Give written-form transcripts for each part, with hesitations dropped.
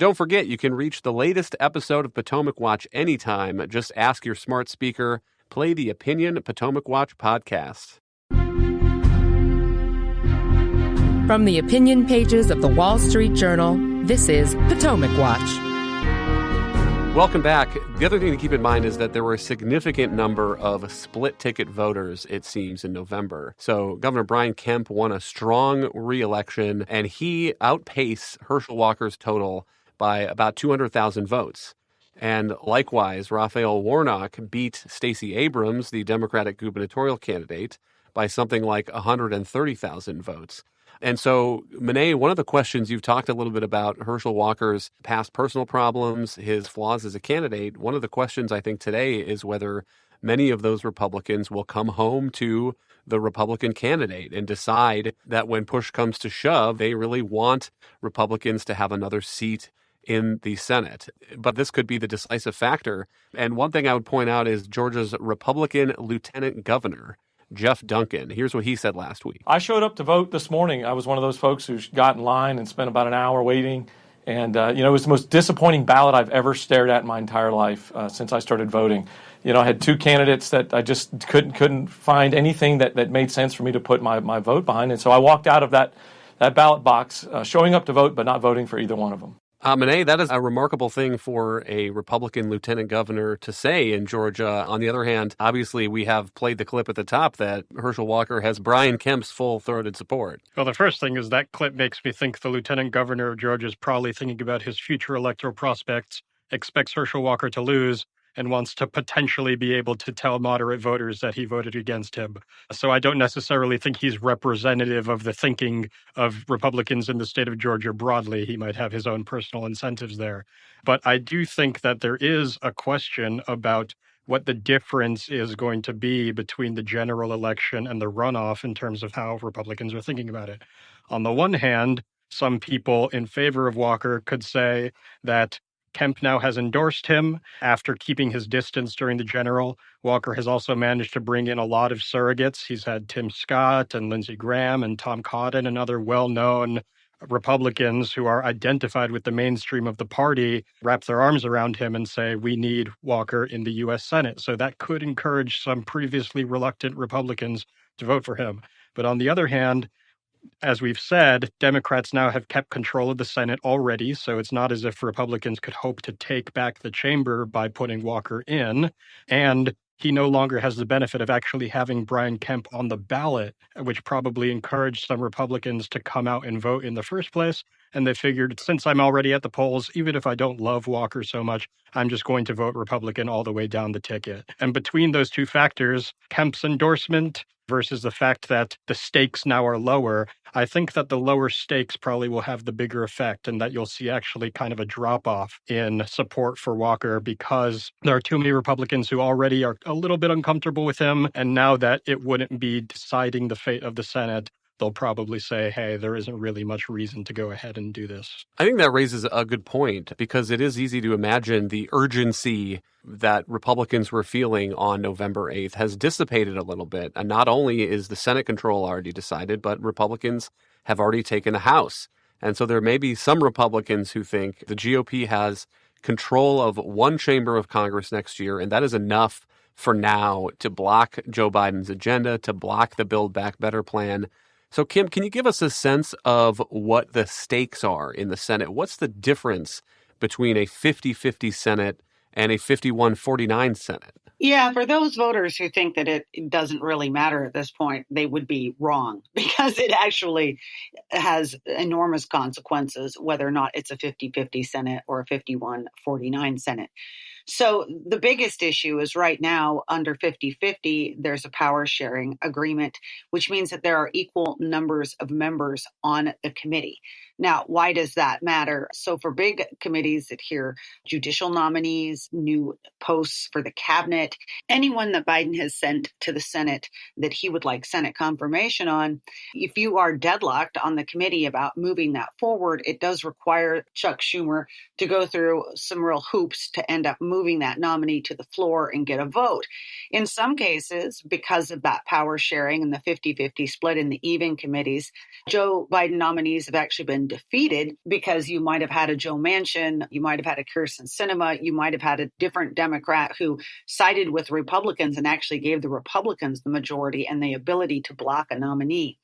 Don't forget, you can reach the latest episode of Potomac Watch anytime. Just ask your smart speaker, play the Opinion Potomac Watch podcast. From the opinion pages of the Wall Street Journal, this is Potomac Watch. Welcome back. The other thing to keep in mind is that there were a significant number of split-ticket voters, it seems, in November. So Governor Brian Kemp won a strong re-election, and he outpaced Herschel Walker's total by about 200,000 votes. And likewise, Raphael Warnock beat Stacey Abrams, the Democratic gubernatorial candidate, by something like 130,000 votes. And so, MCNAMEE, one of the questions you've talked a little bit about Herschel Walker's past personal problems, his flaws as a candidate. One of the questions I think today is whether many of those Republicans will come home to the Republican candidate and decide that when push comes to shove, they really want Republicans to have another seat in the Senate. But this could be the decisive factor. And one thing I would point out is Georgia's Republican Lieutenant Governor, Jeff Duncan. Here's what he said last week. I showed up to vote this morning. I was one of those folks who got in line and spent about an hour waiting. And, it was the most disappointing ballot I've ever stared at in my entire life since I started voting. I had two candidates that I just couldn't find anything that made sense for me to put my vote behind. And so I walked out of that ballot box showing up to vote, but not voting for either one of them. MCNAMEE, that is a remarkable thing for a Republican lieutenant governor to say in Georgia. On the other hand, obviously, we have played the clip at the top that Herschel Walker has Brian Kemp's full-throated support. Well, the first thing is that clip makes me think the lieutenant governor of Georgia is probably thinking about his future electoral prospects, expects Herschel Walker to lose, and wants to potentially be able to tell moderate voters that he voted against him. So I don't necessarily think he's representative of the thinking of Republicans in the state of Georgia broadly. He might have his own personal incentives there. But I do think that there is a question about what the difference is going to be between the general election and the runoff in terms of how Republicans are thinking about it. On the one hand, some people in favor of Walker could say that Kemp now has endorsed him after keeping his distance during the general. Walker has also managed to bring in a lot of surrogates. He's had Tim Scott and Lindsey Graham and Tom Cotton and other well-known Republicans who are identified with the mainstream of the party wrap their arms around him and say, we need Walker in the U.S. Senate. So that could encourage some previously reluctant Republicans to vote for him. But on the other hand, as we've said, Democrats now have kept control of the Senate already, so it's not as if Republicans could hope to take back the chamber by putting Walker in. And he no longer has the benefit of actually having Brian Kemp on the ballot, which probably encouraged some Republicans to come out and vote in the first place. And they figured, since I'm already at the polls, even if I don't love Walker so much, I'm just going to vote Republican all the way down the ticket. And between those two factors, Kemp's endorsement versus the fact that the stakes now are lower, I think that the lower stakes probably will have the bigger effect, and that you'll see actually kind of a drop-off in support for Walker because there are too many Republicans who already are a little bit uncomfortable with him, and now that it wouldn't be deciding the fate of the Senate, they'll probably say, hey, there isn't really much reason to go ahead and do this. I think that raises a good point because it is easy to imagine the urgency that Republicans were feeling on November 8th has dissipated a little bit. And not only is the Senate control already decided, but Republicans have already taken the House. And so there may be some Republicans who think the GOP has control of one chamber of Congress next year, and that is enough for now to block Joe Biden's agenda, to block the Build Back Better plan. So, Kemp, can you give us a sense of what the stakes are in the Senate? What's the difference between a 50-50 Senate and a 51-49 Senate? Yeah, for those voters who think that it doesn't really matter at this point, they would be wrong because it actually has enormous consequences, whether or not it's a 50-50 Senate or a 51-49 Senate. So the biggest issue is right now under 50-50, there's a power sharing agreement, which means that there are equal numbers of members on the committee. Now, why does that matter? So for big committees that hear judicial nominees, new posts for the cabinet, anyone that Biden has sent to the Senate that he would like Senate confirmation on, if you are deadlocked on the committee about moving that forward, it does require Chuck Schumer to go through some real hoops to end up moving that nominee to the floor and get a vote. In some cases, because of that power sharing and the 50-50 split in the even committees, Joe Biden nominees have actually been defeated because you might have had a Joe Manchin, you might have had a Kyrsten Sinema, you might have had a different Democrat who sided with Republicans and actually gave the Republicans the majority and the ability to block a nominee.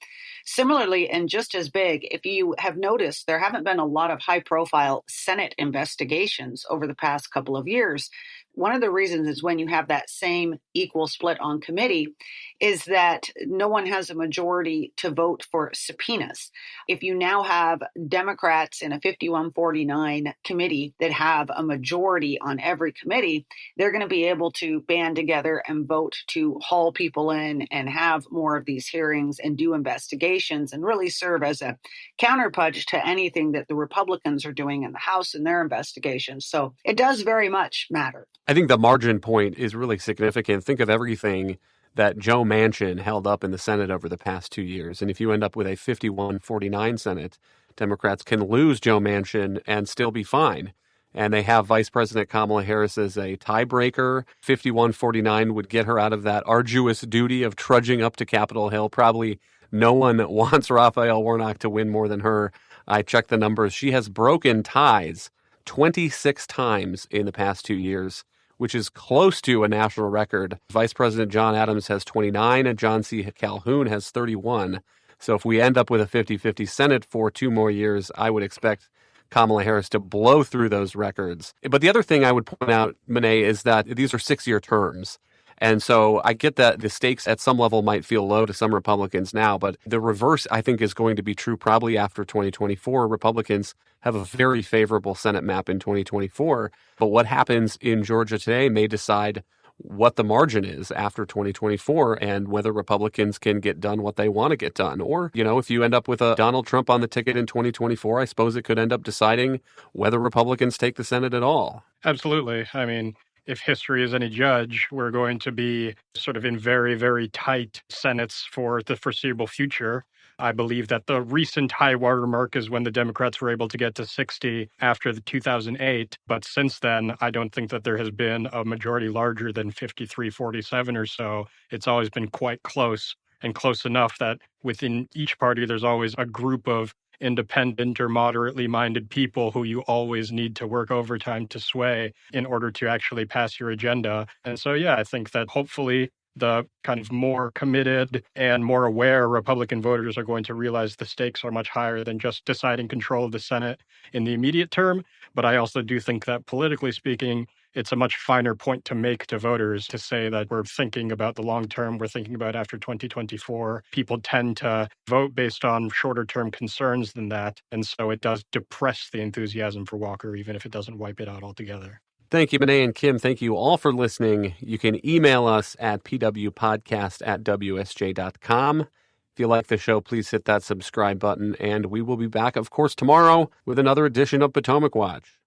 Similarly, and just as big, if you have noticed, there haven't been a lot of high-profile Senate investigations over the past couple of years. One of the reasons is when you have that same equal split on committee is that no one has a majority to vote for subpoenas. If you now have Democrats in a 51-49 committee that have a majority on every committee, they're going to be able to band together and vote to haul people in and have more of these hearings and do investigations and really serve as a counterpunch to anything that the Republicans are doing in the House in their investigations. So it does very much matter. I think the margin point is really significant. Think of everything that Joe Manchin held up in the Senate over the past 2 years. And if you end up with a 51-49 Senate, Democrats can lose Joe Manchin and still be fine. And they have Vice President Kamala Harris as a tiebreaker. 51-49 would get her out of that arduous duty of trudging up to Capitol Hill. Probably no one wants Raphael Warnock to win more than her. I checked the numbers. She has broken ties 26 times in the past 2 years, which is close to a national record. Vice President John Adams has 29 and John C. Calhoun has 31. So if we end up with a 50-50 Senate for 2 more years, I would expect Kamala Harris to blow through those records. But the other thing I would point out, Monet, is that these are 6-year terms. And so I get that the stakes at some level might feel low to some Republicans now, but the reverse, I think, is going to be true probably after 2024. Republicans have a very favorable Senate map in 2024, but what happens in Georgia today may decide what the margin is after 2024 and whether Republicans can get done what they want to get done. Or, if you end up with a Donald Trump on the ticket in 2024, I suppose it could end up deciding whether Republicans take the Senate at all. Absolutely. I mean, if history is any judge, we're going to be sort of in very, very tight Senates for the foreseeable future. I believe that the recent high watermark is when the Democrats were able to get to 60 after the 2008. But since then, I don't think that there has been a majority larger than 53-47 or so. It's always been quite close, and close enough that within each party, there's always a group of independent or moderately minded people who you always need to work overtime to sway in order to actually pass your agenda. And so, I think that hopefully the kind of more committed and more aware Republican voters are going to realize the stakes are much higher than just deciding control of the Senate in the immediate term. But I also do think that politically speaking, it's a much finer point to make to voters to say that we're thinking about the long term, we're thinking about after 2024. People tend to vote based on shorter term concerns than that. And so it does depress the enthusiasm for Walker, even if it doesn't wipe it out altogether. Thank you, Monet and Kim. Thank you all for listening. You can email us at pwpodcast@wsj.com. If you like the show, please hit that subscribe button. And we will be back, of course, tomorrow with another edition of Potomac Watch.